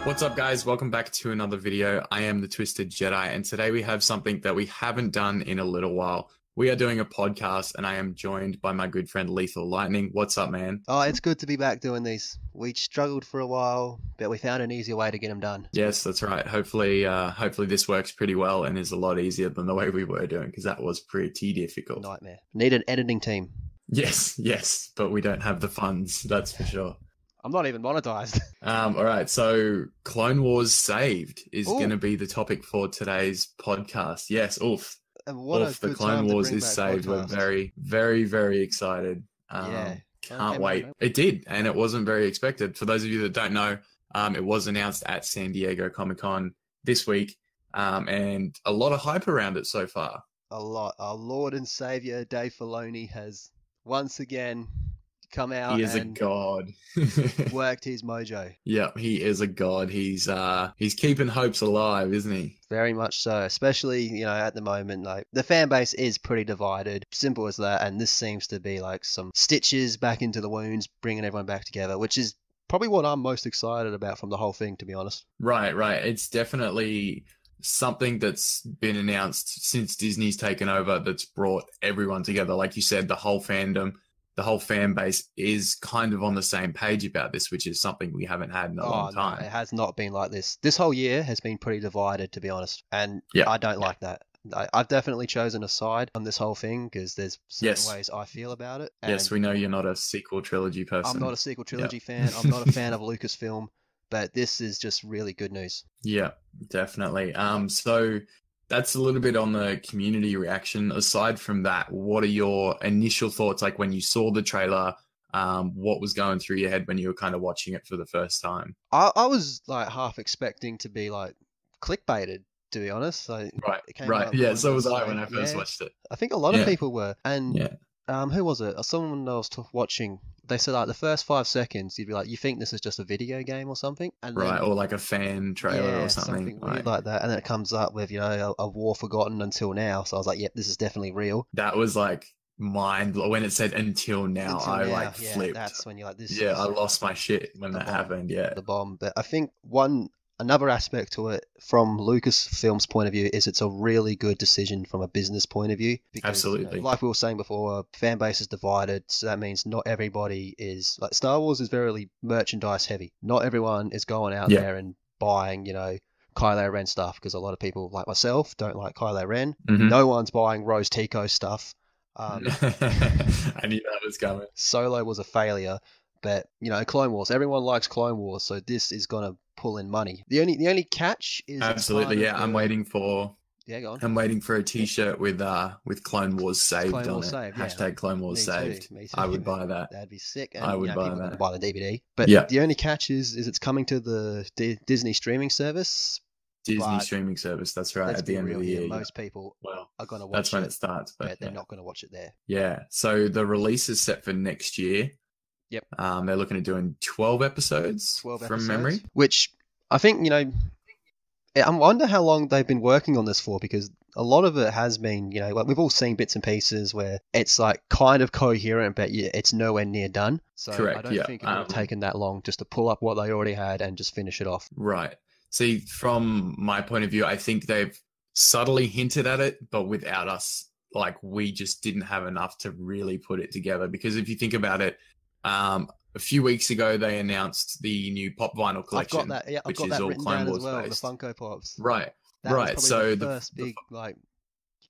What's up, guys? Welcome back to another video. I am the Twisted Jedi, and today we have something that we haven't done in a little while. We are doing a podcast, and I am joined by my good friend Lethal Lightning. What's up, man? Oh, it's good to be back doing these. We struggled for a while, but we found an easier way to get them done. Yes, that's right. Hopefully this works pretty well and is a lot easier than the way we were doing, because that was pretty difficult. Nightmare. Need an editing team. Yes, but we don't have the funds, that's for sure. I'm not even monetized. All right, so Clone Wars Saved is going to be the topic for today's podcast. Yes, oof. And what Oof, the Clone Wars is saved. We're very, very, very excited. Can't wait. It did, and it wasn't very expected. For those of you that don't know, it was announced at San Diego Comic-Con this week, and a lot of hype around it so far. A lot. Our Lord and Savior Dave Filoni has once again come out. He is a god. Worked his mojo. Yeah, he is a god. He's keeping hopes alive, isn't he? Very much so. Especially, at the moment, like the fan base is pretty divided. Simple as that. And this seems to be like some stitches back into the wounds, bringing everyone back together, which is probably what I'm most excited about from the whole thing, to be honest. Right. It's definitely something that's been announced since Disney's taken over that's brought everyone together. Like you said, the whole fandom, the whole fan base is kind of on the same page about this, which is something we haven't had in a long time. No, it has not been like this. This whole year has been pretty divided, to be honest. And I don't like that. I've definitely chosen a side on this whole thing because there's certain ways I feel about it. And yes, we know you're not a sequel trilogy person. I'm not a sequel trilogy fan. I'm not a fan of Lucasfilm, but this is just really good news. Yeah, definitely. So that's a little bit on the community reaction. Aside from that, what are your initial thoughts? Like when you saw the trailer, what was going through your head when you were kind of watching it for the first time? I was like half expecting to be like clickbaited, to be honest. Right. Yeah, so was I when I first watched it. I think a lot of people were. And who was it? Someone else watching. They said like the first 5 seconds, you'd be like, you think this is just a video game or something? And then, or like a fan trailer or something weird like that. And then it comes up with, a war forgotten until now. So I was like, yep, this is definitely real. That was like when it said until now, I flipped. That's when you're like, this. Yeah, I lost my shit when that happened. Yeah, the bomb. But I think another aspect to it from Lucasfilm's point of view is it's a really good decision from a business point of view. Because, absolutely. Like we were saying before, fan base is divided. So that means not everybody is like Star Wars is very merchandise heavy. Not everyone is going out there and buying, Kylo Ren stuff because a lot of people like myself don't like Kylo Ren. Mm-hmm. No one's buying Rose Tico stuff. I knew that was coming. Solo was a failure. But, Clone Wars, everyone likes Clone Wars, so this is going to pull in money. The only catch is... Absolutely, yeah. I'm waiting for... Yeah, go on. I'm waiting for a T-shirt with Clone Wars Saved on it. Hashtag Clone Wars Saved. Me too. I would buy that. That'd be sick. And, I would buy that. Buy the DVD. But the only catch is it's coming to the Disney streaming service. Streaming service, that's right, at the end of the year. Most people are going to watch it. That's when it starts. But they're not going to watch it there. Yeah, so the release is set for next year. Yep. They're looking at doing 12 episodes from memory. Which I think, I wonder how long they've been working on this for, because a lot of it has been, like we've all seen bits and pieces where it's like kind of coherent, but it's nowhere near done. So correct, I don't think it would have taken that long just to pull up what they already had and just finish it off. Right. See, from my point of view, I think they've subtly hinted at it, but without us, like we just didn't have enough to really put it together. Because if you think about it, a few weeks ago they announced the new Pop Vinyl collection, I've got that. Yeah, which is all Clone Wars based. The Funko Pops. Right. That was so the first big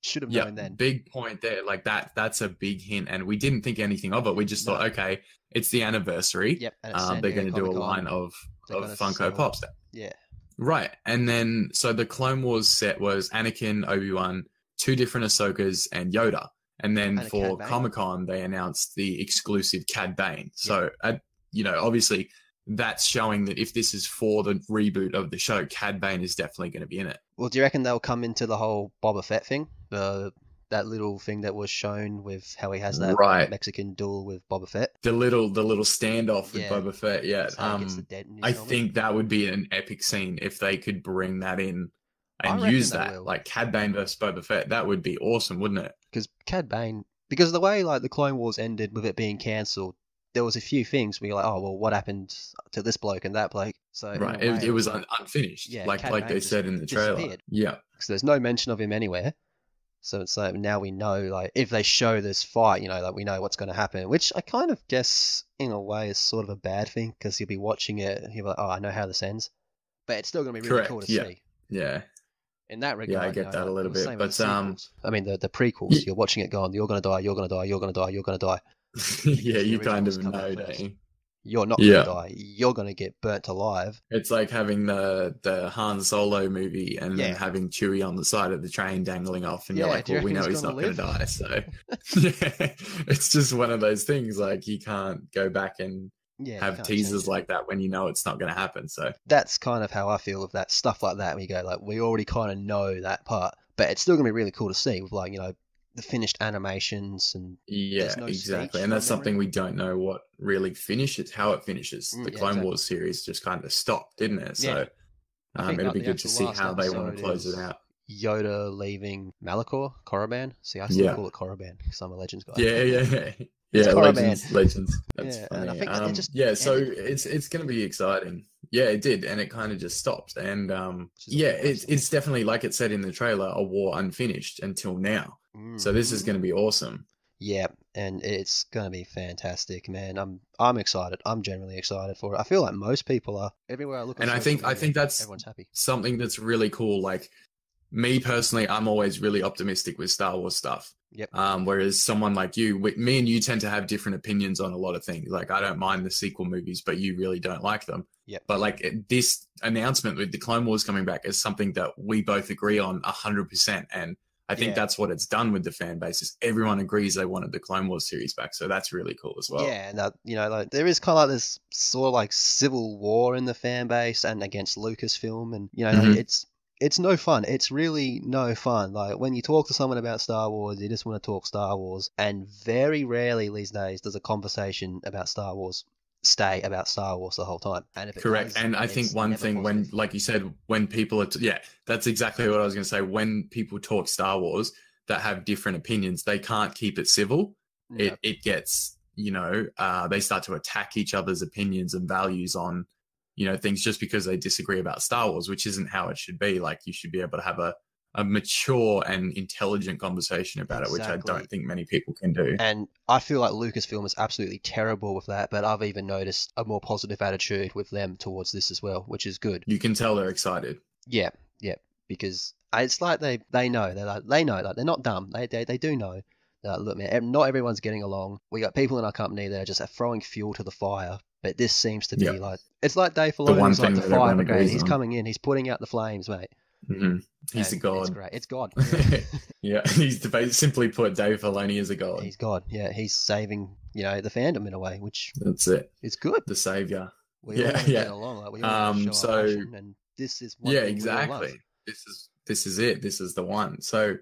should have known then. Big point there. Like that's a big hint, and we didn't think anything of it. We just thought, okay, it's the anniversary. Yep. They're going to do a line of Funko Pops. Yeah. Right, and then so the Clone Wars set was Anakin, Obi-Wan, 2 different Ahsokas, and Yoda. And then for Comic-Con, they announced the exclusive Cad Bane. So, obviously, that's showing that if this is for the reboot of the show, Cad Bane is definitely going to be in it. Well, do you reckon they'll come into the whole Boba Fett thing? That little thing that was shown with how he has that Mexican duel with Boba Fett. The little standoff with Boba Fett, yeah. I think that would be an epic scene if they could bring that in and use that. Like Cad Bane versus Boba Fett, that would be awesome, wouldn't it? Because Cad Bane, because the way like the Clone Wars ended with it being cancelled, there was a few things where you're like, oh, well, what happened to this bloke and that bloke? So right, it was unfinished, yeah, like they said in the trailer. Yeah. So there's no mention of him anywhere. So it's like now we know, like, if they show this fight, you know, like we know what's going to happen, which I kind of guess in a way is sort of a bad thing because you'll be watching it and you'll be like, oh, I know how this ends. But it's still going to be really cool to see. Yeah. In that regard, yeah, I get that a little bit. But I mean, the prequels, you're watching it going, you're going to die, you're going to die, you're going to die, you're going to die. Yeah, you kind of know, don't you? You're not going to die. You're going to get burnt alive. It's like having the Han Solo movie and then having Chewie on the side of the train dangling off, and you're like, well, we know he's not going to die. So yeah, it's just one of those things. Like you can't go back and have teasers like that when you know it's not going to happen. So that's kind of how I feel with that stuff like that. We go like, we already kind of know that part, but it's still going to be really cool to see with, like, you know, the finished animations and exactly, and that's something we don't know what really finishes, how it finishes. The Clone Wars series just kind of stopped, didn't it? So it'll be good to see how they want to close it out. Yoda leaving Malachor, Korriban. See, I still call it Korriban because I'm a Legends guy. Yeah, Legends. That's funny. And I think so it's going to be exciting. Yeah, it did, and it kind of just stopped. And it's definitely, like it said in the trailer, a war unfinished until now. So this is going to be awesome. Yeah, and it's going to be fantastic, man. I'm excited. I'm generally excited for it. I feel like most people are. Everywhere I look, and I think that's everyone's happy. Something that's really cool. Like me personally, I'm always really optimistic with Star Wars stuff. Yep. Whereas someone like you, me and you tend to have different opinions on a lot of things. Like I don't mind the sequel movies, but you really don't like them. Yep. But like this announcement with the Clone Wars coming back is something that we both agree on 100%. And I think that's what it's done with the fan base, is everyone agrees they wanted the Clone Wars series back. So that's really cool as well. Yeah, and you know, like there is kind of like this sort of like civil war in the fan base and against Lucasfilm, and you know, like, it's no fun. It's really no fun. Like when you talk to someone about Star Wars, you just want to talk Star Wars, and very rarely these days does a conversation about Star Wars stay about Star Wars the whole time. And if it correct, does, and I think one thing when, like you said, when people are that's exactly what I was going to say. When people talk Star Wars that have different opinions, they can't keep it civil. It gets, you know, they start to attack each other's opinions and values on, you know, things just because they disagree about Star Wars, which isn't how it should be. Like you should be able to have a mature and intelligent conversation about it, which I don't think many people can do. And I feel like Lucasfilm is absolutely terrible with that, but I've even noticed a more positive attitude with them towards this as well, which is good. You can tell they're excited. Yeah, because it's like they know. They know, like they're not dumb. They do know. Look, man, not everyone's getting along. We got people in our company that are just throwing fuel to the fire. But this seems to be like, it's like Dave Filoni's like the fire brigade. He's coming in, he's putting out the flames, mate. He's a god. It's great. It's God. Yeah, he's simply put, Dave Filoni is a god. He's God. Yeah, he's saving, you know, the fandom in a way, which that's it. It's good. The savior. We all get along. Like we all show our passion, and this is one thing exactly. This is it. This is the one. So,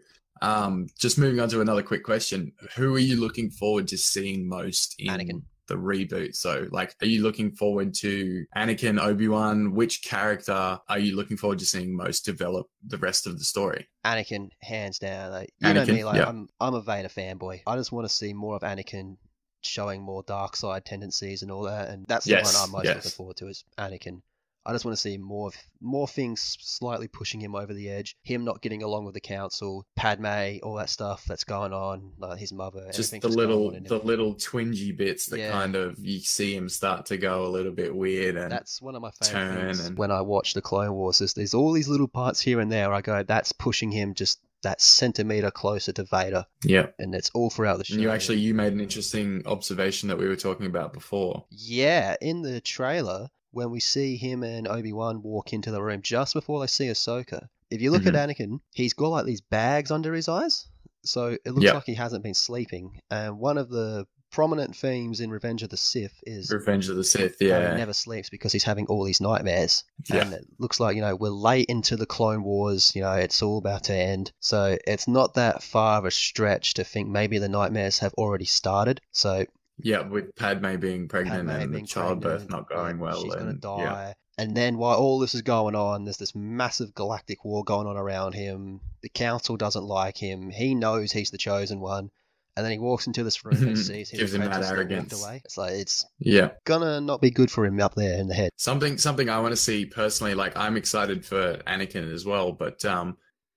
just moving on to another quick question: who are you looking forward to seeing most in Anakin? The reboot? So like, are you looking forward to Anakin, Obi-Wan? Which character are you looking forward to seeing most develop the rest of the story? Anakin, hands down. Like, you know me, like I'm a Vader fanboy. I just want to see more of Anakin showing more dark side tendencies and all that, and that's the one I'm most looking forward to, is Anakin. I just want to see more things slightly pushing him over the edge. Him not getting along with the council, Padme, all that stuff that's going on, like his mother. Just the little twingy bits that kind of, you see him start to go a little bit weird, and that's one of my favorite things. When I watch the Clone Wars, there's all these little parts here and there where I go, that's pushing him just that centimeter closer to Vader. Yeah. And it's all throughout the show. And you made an interesting observation that we were talking about before. Yeah, in the trailer, when we see him and Obi-Wan walk into the room just before they see Ahsoka, if you look at Anakin, he's got like these bags under his eyes. So it looks like he hasn't been sleeping. And one of the prominent themes in Revenge of the Sith is he never sleeps because he's having all these nightmares. And it looks like, you know, we're late into the Clone Wars, you know, it's all about to end. So it's not that far of a stretch to think maybe the nightmares have already started. So yeah, with Padme being pregnant and the childbirth not going well. She's going to die. Yeah. And then while all this is going on, there's this massive galactic war going on around him. The council doesn't like him. He knows he's the chosen one. And then he walks into this room and sees his Gives him that apprentice that walked arrogance. away. It's like, it's Yeah. gonna not be good for him up there in the head. Something I want to see personally, like I'm excited for Anakin as well, but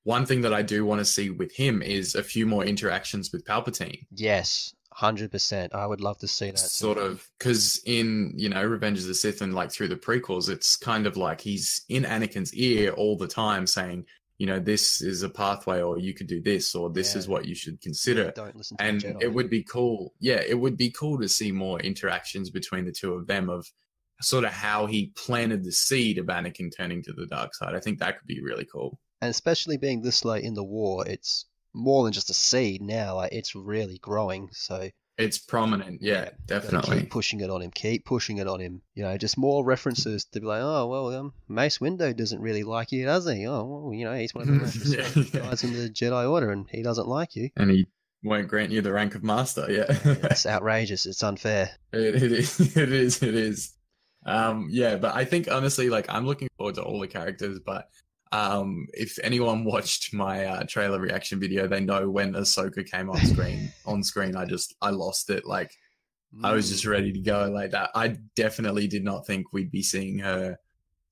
one thing that I do want to see with him is a few more interactions with Palpatine. Yes, 100%. I would love to see that. Sort of, because in, Revenge of the Sith and like through the prequels, it's kind of like he's in Anakin's ear all the time saying, this is a pathway, or you could do this, or this is what you should consider. Yeah, don't listen to and the Jedi. it would be cool. Yeah, it would be cool to see more interactions between the two of them, of sort of how he planted the seed of Anakin turning to the dark side. I think that could be really cool. And especially being this late in the war, it's more than just a seed now. Like, it's really growing. So it's prominent. Yeah, definitely. Keep pushing it on him. Keep pushing it on him. Just more references to be like, oh, well, Mace Windu doesn't really like you, does he? Oh, well, he's one of the most guys in the Jedi Order, and he doesn't like you. And he won't grant you the rank of master. Yeah. It's outrageous. It's unfair. It is. But I think honestly, like, I'm looking forward to all the characters, but if anyone watched my trailer reaction video, they know when Ahsoka came on screen, I lost it. Like, I was just ready to go like that. I definitely did not think we'd be seeing her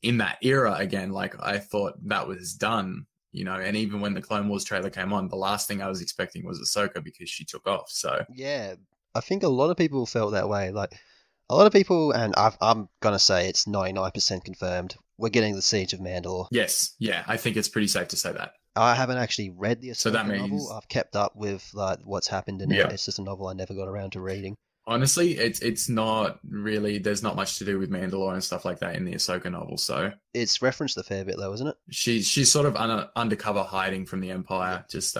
in that era again. Like, I thought that was done, and even when the Clone Wars trailer came on, the last thing I was expecting was Ahsoka, because she took off. So yeah, I think a lot of people felt that way. Like, a lot of people, and I'm going to say it's 99% confirmed, we're getting the Siege of Mandalore. Yes, yeah, I think it's pretty safe to say that. I haven't actually read the Ahsoka means... novel. I've kept up with what's happened in it. It's just a novel I never got around to reading. Honestly, it's not really, there's not much to do with Mandalore and stuff like that in the Ahsoka novel, so... It's referenced a fair bit though, isn't it? She's sort of undercover, hiding from the Empire, just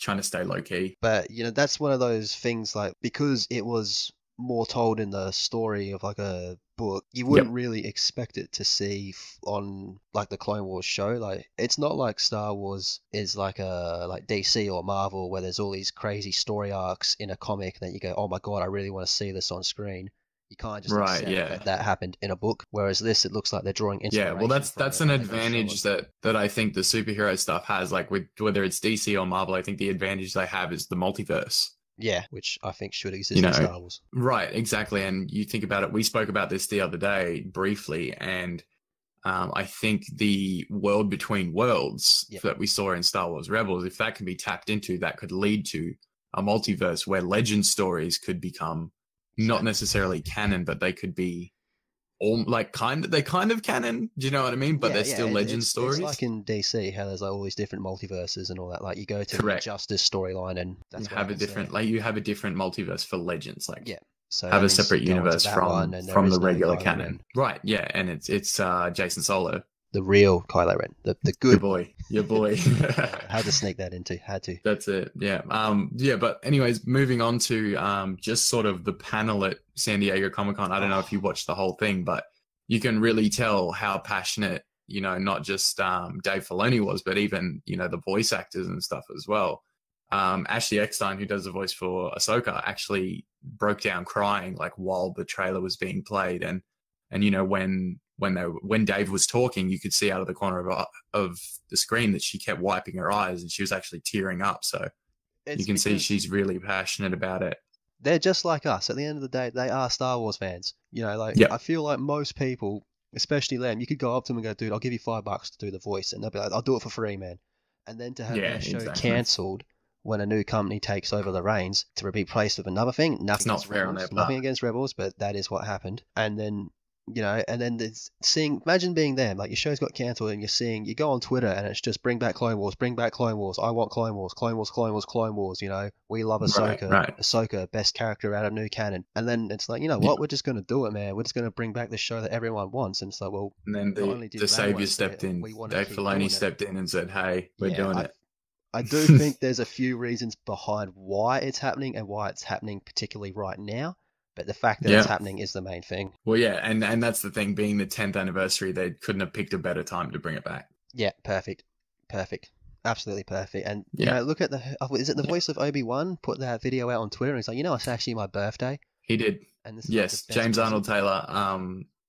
trying to stay low-key. But, that's one of those things, like, because it was more told in the story of like a book, you wouldn't really expect it to see on like the Clone Wars show. Like, it's not like Star Wars is like DC or Marvel, where there's all these crazy story arcs in a comic that you go, oh my god, I really want to see this on screen. You can't just accept that happened in a book. Whereas this, it looks like they're drawing inspiration. Yeah, well, that's an advantage that I think the superhero stuff has. Like, with whether it's DC or Marvel, I think the advantage they have is the multiverse. Yeah, which I think should exist in Star Wars. Right, exactly. And you think about it, we spoke about this the other day briefly, and I think the world between worlds that we saw in Star Wars Rebels, if that can be tapped into, that could lead to a multiverse where legend stories could become not necessarily canon, but they could be all like kind of canon. Do you know what I mean? But they're still legend stories. It's like in DC, how there's like all these different multiverses and all that. Like, you go to the Justice storyline, and that's you have a different you have a different multiverse for legends. Like, so have a separate universe from the regular canon. Right? Yeah, and it's Jason Solo. The real Kylo Ren, the good your boy. Had to sneak that into. Had to. That's it. Yeah. But anyways, moving on to just sort of the panel at San Diego Comic-Con. I don't know if you watched the whole thing, but you can really tell how passionate, not just Dave Filoni was, but even the voice actors and stuff as well. Ashley Eckstein, who does the voice for Ahsoka, actually broke down crying like while the trailer was being played, and when Dave was talking, you could see out of the corner of the screen that she kept wiping her eyes, and she was actually tearing up. So you can see she's really passionate about it. They're just like us. At the end of the day, they are Star Wars fans. I feel like most people, especially them, you could go up to them and go, dude, I'll give you $5 to do the voice. And they'll be like, I'll do it for free, man. And then to have their show cancelled when a new company takes over the reins to be replaced with another thing, nothing against Rebels, but that is what happened. And then imagine being them, like, your show's got cancelled and you go on Twitter and it's just bring back Clone Wars, I want Clone Wars, we love Ahsoka, Ahsoka, best character out of new canon. And then it's like, what, we're just going to do it, man, we're just going to bring back the show that everyone wants. And it's like, well, and then the savior stepped in, Dave Filoni stepped in and said, hey, we're doing it. I do think there's a few reasons behind why it's happening and why it's happening particularly right now. But the fact that it's happening is the main thing. Well, yeah, and that's the thing. Being the 10th anniversary, they couldn't have picked a better time to bring it back. Yeah, perfect. Absolutely perfect. And, look at is it the voice of Obi-Wan put that video out on Twitter, and he's like, it's actually my birthday. He did. And this is James Arnold Taylor,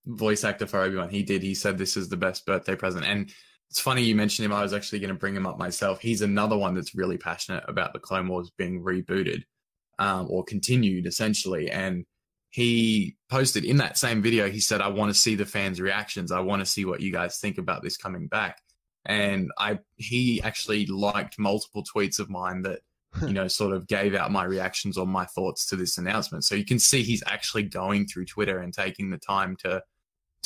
voice actor for Obi-Wan, he did. He said this is the best birthday present. And it's funny you mentioned him. I was actually going to bring him up myself. He's another one that's really passionate about the Clone Wars being rebooted. or continued essentially. And he posted in that same video, he said, I want to see the fans' reactions. I want to see what you guys think about this coming back. And he actually liked multiple tweets of mine that, you know, sort of gave out my reactions or my thoughts to this announcement. So you can see he's actually going through Twitter and taking the time to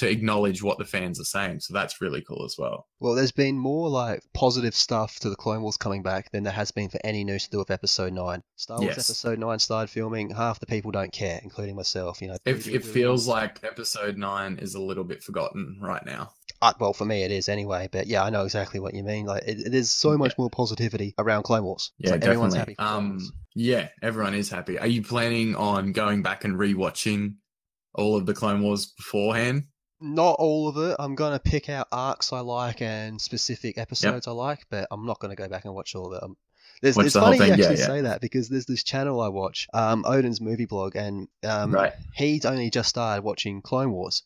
acknowledge what the fans are saying. So that's really cool as well. Well, there's been more like positive stuff to the Clone Wars coming back than there has been for any news to do with Episode 9. Star Wars Episode 9 started filming, half the people don't care, including myself. You know, it feels like Episode 9 is a little bit forgotten right now. Well, for me it is anyway, but yeah, I know exactly what you mean. Like, it is so much more positivity around Clone Wars. Yeah, like everyone's happy. Yeah, everyone is happy. Are you planning on going back and rewatching all of the Clone Wars beforehand? Not all of it. I'm going to pick out arcs I like and specific episodes I like, but I'm not going to go back and watch all of it. It's funny you actually say that, because there's this channel I watch, Odin's Movie Blog, and he's only just started watching Clone Wars.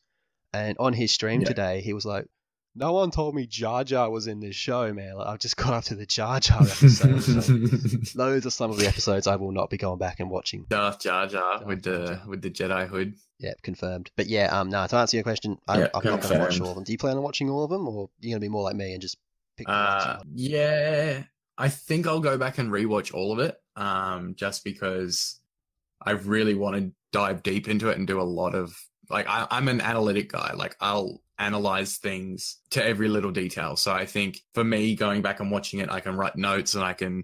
And on his stream today, he was like, no one told me Jar Jar was in this show, man. Like, I've just got up to the Jar Jar episode. So those are some of the episodes I will not be going back and watching. Darth Jar Jar with the Jedi hood. Yeah, confirmed. But yeah, no, to answer your question, I'm not going to watch all of them. Do you plan on watching all of them, or are you going to be more like me and just pick them? Yeah, I think I'll go back and rewatch all of it, just because I really want to dive deep into it and do a lot of, like, I'm an analytic guy. Like, I'll analyze things to every little detail. So I think for me, going back and watching it, I can write notes and I can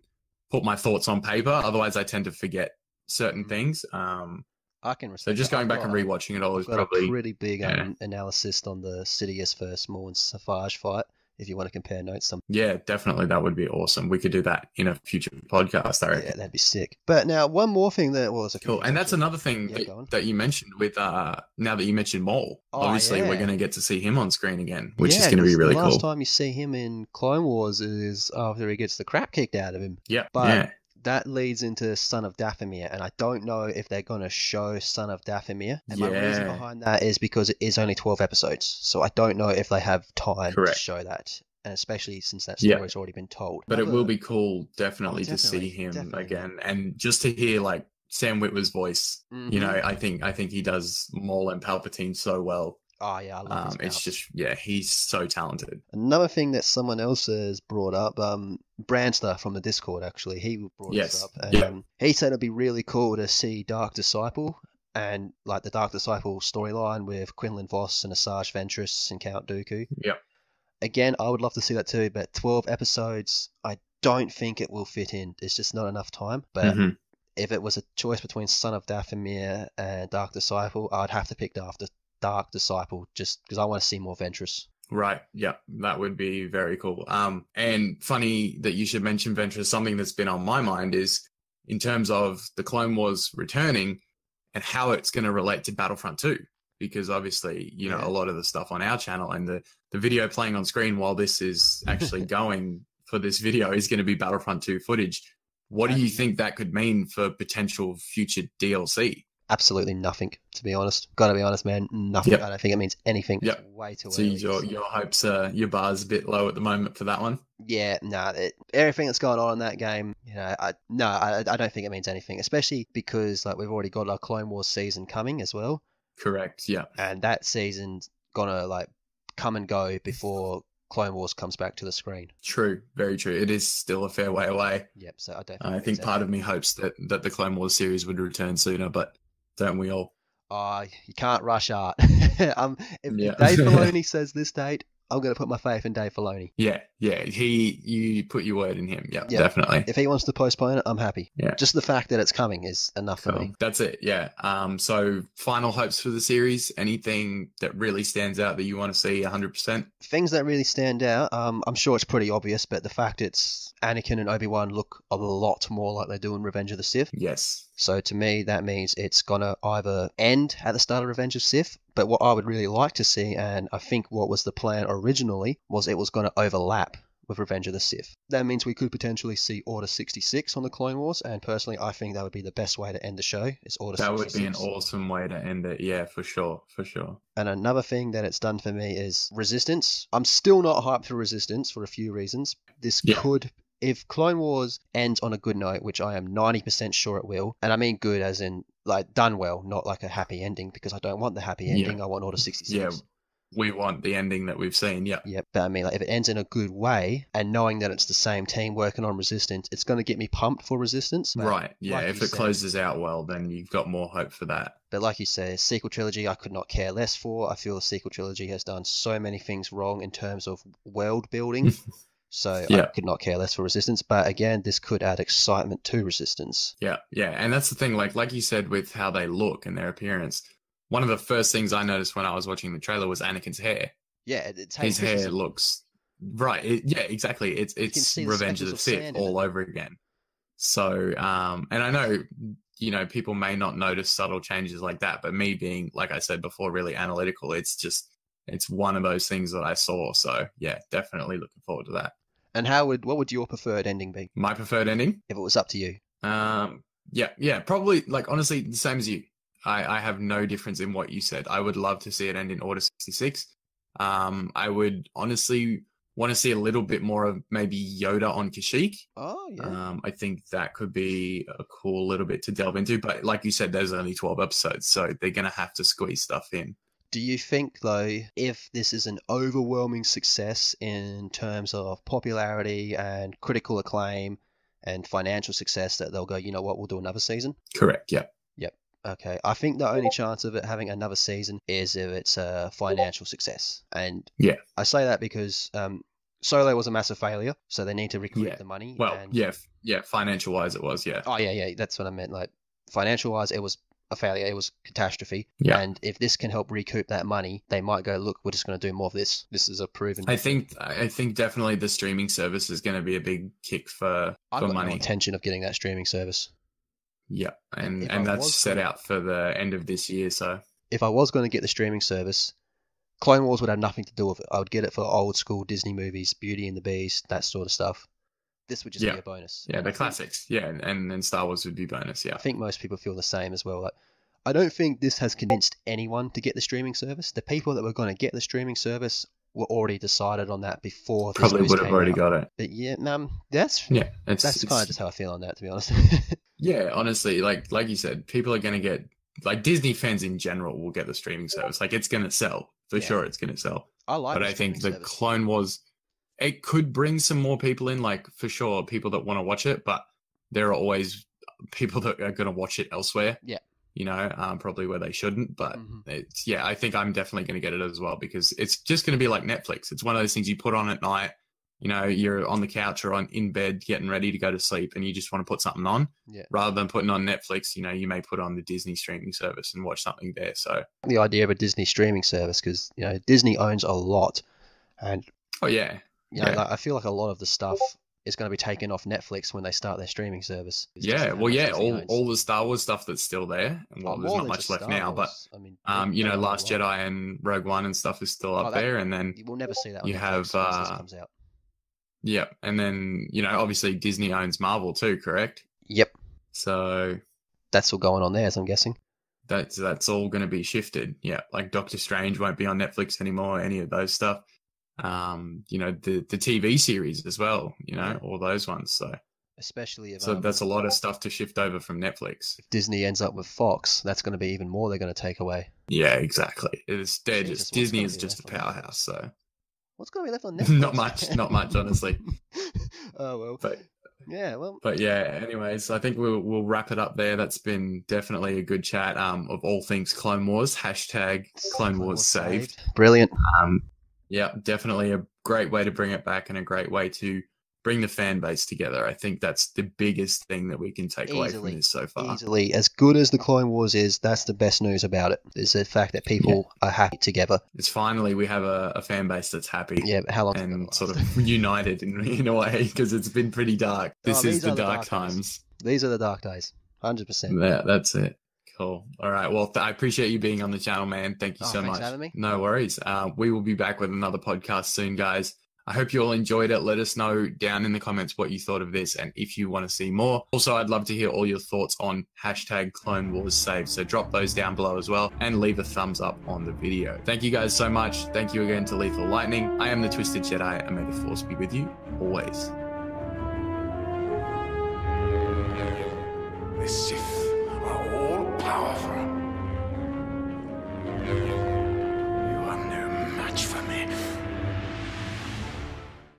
put my thoughts on paper. Otherwise, I tend to forget certain things. I can respect. So just going back and rewatching it all is probably a pretty big analysis on the Sidious versus Maul Savage fight. If you want to compare notes, yeah, definitely, that would be awesome. We could do that in a future podcast, I reckon. Yeah, that'd be sick. But now, one more thing there's a cool, and that's another thing that you mentioned with now that you mentioned Maul. Obviously, we're going to get to see him on screen again, which is going to be really cool. The last time you see him in Clone Wars is after he gets the crap kicked out of him. Yeah, but that leads into Son of Dathomir, and I don't know if they're going to show Son of Dathomir. And my reason behind that is because it is only 12 episodes, so I don't know if they have time to show that, and especially since that story's already been told. But it will be cool, definitely, to see him again, and just to hear like Sam Witwer's voice. Mm-hmm. You know, I think he does Maul and Palpatine so well. Oh, yeah, I love it's just, he's so talented. Another thing that someone else has brought up, Branster from the Discord, actually, he brought this up. And he said it'd be really cool to see Dark Disciple, and like the Dark Disciple storyline with Quinlan Vos and Asajj Ventress and Count Dooku. Yep. Again, I would love to see that too, but 12 episodes, I don't think it will fit in. There's just not enough time. But if it was a choice between Son of Dathomir and Dark Disciple, I'd have to pick Dark Disciple, just because I want to see more Ventress. Right. Yeah, that would be very cool. And funny that you should mention Ventress. Something that's been on my mind is in terms of the Clone Wars returning and how it's going to relate to Battlefront 2. Because obviously, you know, a lot of the stuff on our channel and the video playing on screen while this is actually going for this video is going to be Battlefront 2 footage. What do you think that could mean for potential future DLC? Absolutely nothing, to be honest. Gotta be honest, man. Nothing. Yep. I don't think it means anything. It's way too early. So your hopes your bar's a bit low at the moment for that one? Yeah, everything that's going on in that game, you know, I don't think it means anything, especially because like we've already got our Clone Wars season coming as well. Correct, yeah. And that season's gonna like come and go before Clone Wars comes back to the screen. True, very true. It is still a fair way away. Yep, so I think part of me hopes that the Clone Wars series would return sooner, but don't we all? You can't rush art. If Dave Filoni says this date, I'm going to put my faith in Dave Filoni. Yeah. You put your word in him. Yeah, definitely. If he wants to postpone it, I'm happy. Yeah. Just the fact that it's coming is enough for me. That's it, yeah. So final hopes for the series? Anything that really stands out that you want to see 100%? Things that really stand out, I'm sure it's pretty obvious, but the fact it's Anakin and Obi-Wan look a lot more like they do in Revenge of the Sith. Yes. So to me, that means it's going to either end at the start of Revenge of Sith, but what I would really like to see, and I think what was the plan originally, was it was going to overlap with Revenge of the Sith. That means we could potentially see Order 66 on the Clone Wars, and personally, I think that would be the best way to end the show, is Order 66. That would be an awesome way to end it, yeah, for sure. And another thing that it's done for me is Resistance. I'm still not hyped for Resistance for a few reasons. This could if Clone Wars ends on a good note, which I am 90% sure it will, and I mean good as in like done well, not like a happy ending, because I don't want the happy ending. I want Order 66. Yeah, we want the ending that we've seen. Yeah. Yeah, but I mean, like, if it ends in a good way, and knowing that it's the same team working on Resistance, it's going to get me pumped for Resistance. Right. Yeah. Like if it closes out well, then you've got more hope for that. But like you say, sequel trilogy, I could not care less for. I feel the sequel trilogy has done so many things wrong in terms of world building. So I could not care less for Resistance. But again, this could add excitement to Resistance. Yeah. Yeah. And that's the thing, like you said, with how they look and their appearance. One of the first things I noticed when I was watching the trailer was Anakin's hair. Yeah, his hair looks right. Yeah, exactly. It's Revenge of the Sith all over again. So, and I know, people may not notice subtle changes like that, but me being, like I said before, really analytical, it's one of those things that I saw. So, yeah, definitely looking forward to that. And what would your preferred ending be? My preferred ending? If it was up to you. Yeah, probably, like, honestly, the same as you. I have no difference in what you said. I would love to see it end in Order 66. I would honestly want to see a little bit more of maybe Yoda on Kashyyyk. Oh, yeah. I think that could be a cool little bit to delve into. But like you said, there's only 12 episodes, so they're going to have to squeeze stuff in. Do you think, though, if this is an overwhelming success in terms of popularity and critical acclaim and financial success, that they'll go, you know what, we'll do another season? Correct, yeah. Yep. Okay, I think the only chance of it having another season is if it's a financial success. And yeah, I say that because Solo was a massive failure, so they need to recoup the money. Well, financial-wise it was, yeah. Oh, yeah, that's what I meant. Like, financial-wise, it was a failure. It was catastrophe. Yeah. And if this can help recoup that money, they might go, look, we're just going to do more of this. This is a proven... I think definitely the streaming service is going to be a big kick for money. I've got no intention of getting that streaming service. Yeah, and that's set out for the end of this year, so... If I was going to get the streaming service, Clone Wars would have nothing to do with it. I would get it for old school Disney movies, Beauty and the Beast, that sort of stuff. This would just be a bonus. Yeah, the classics. Yeah, and Star Wars would be bonus, yeah. I think most people feel the same as well. Like, I don't think this has convinced anyone to get the streaming service. The people that were going to get the streaming service were already decided on that before this probably would have already got it. But yeah, that's kind of just how I feel on that, to be honest. Yeah, honestly, like you said, people are going to get, like, Disney fans in general will get the streaming service. Like, it's going to sell. For sure it's going to sell. But I think the Clone Wars, it could bring some more people in, like, for sure, people that want to watch it, but there are always people that are going to watch it elsewhere. Yeah. Probably where they shouldn't, but I think I'm definitely going to get it as well, because it's just going to be like Netflix. It's one of those things you put on at night, you're on the couch or in bed getting ready to go to sleep and you just want to put something on rather than putting on Netflix. You may put on the Disney streaming service and watch something there. So the idea of a Disney streaming service, because, Disney owns a lot, and I feel like a lot of the stuff is going to be taken off Netflix when they start their streaming service. All the Star Wars stuff that's still there. And there's not much left now, but I mean, Last Jedi and Rogue One and stuff is still up there, and then we'll never see that. You have this comes out. Yeah, and then obviously Disney owns Marvel too, correct? Yep. So that's all going on there, as I'm guessing. That's all going to be shifted. Yeah, like Doctor Strange won't be on Netflix anymore. Any of those stuff. The TV series as well. All those ones. So especially if that's a lot of stuff to shift over from Netflix. If Disney ends up with Fox, that's going to be even more they're going to take away. Yeah, exactly. Disney is just a powerhouse. So what's going to be left on Netflix? not much, honestly. Oh well. But yeah, anyways, I think we'll wrap it up there. That's been definitely a good chat. Of all things Clone Wars, #Clone Wars saved. Brilliant. Yeah, definitely a great way to bring it back and a great way to bring the fan base together. I think that's the biggest thing that we can take away from this so far. Easily. As good as the Clone Wars is, that's the best news about it, is the fact that people are happy together. It's finally we have a fan base that's happy. Yeah, but how long? And sort of united in a way, because it's been pretty dark. This is the dark times. These are the dark days. 100%. Yeah, that's it. Cool. All right. Well, I appreciate you being on the channel, man. Thank you so much. Thanks for having me. No worries. We will be back with another podcast soon, guys. I hope you all enjoyed it. Let us know down in the comments what you thought of this and if you want to see more. Also, I'd love to hear all your thoughts on #Clone Wars Saved. So drop those down below as well and leave a thumbs up on the video. Thank you guys so much. Thank you again to Lethal Lightning. I am the Twisted Jedi, and may the Force be with you always.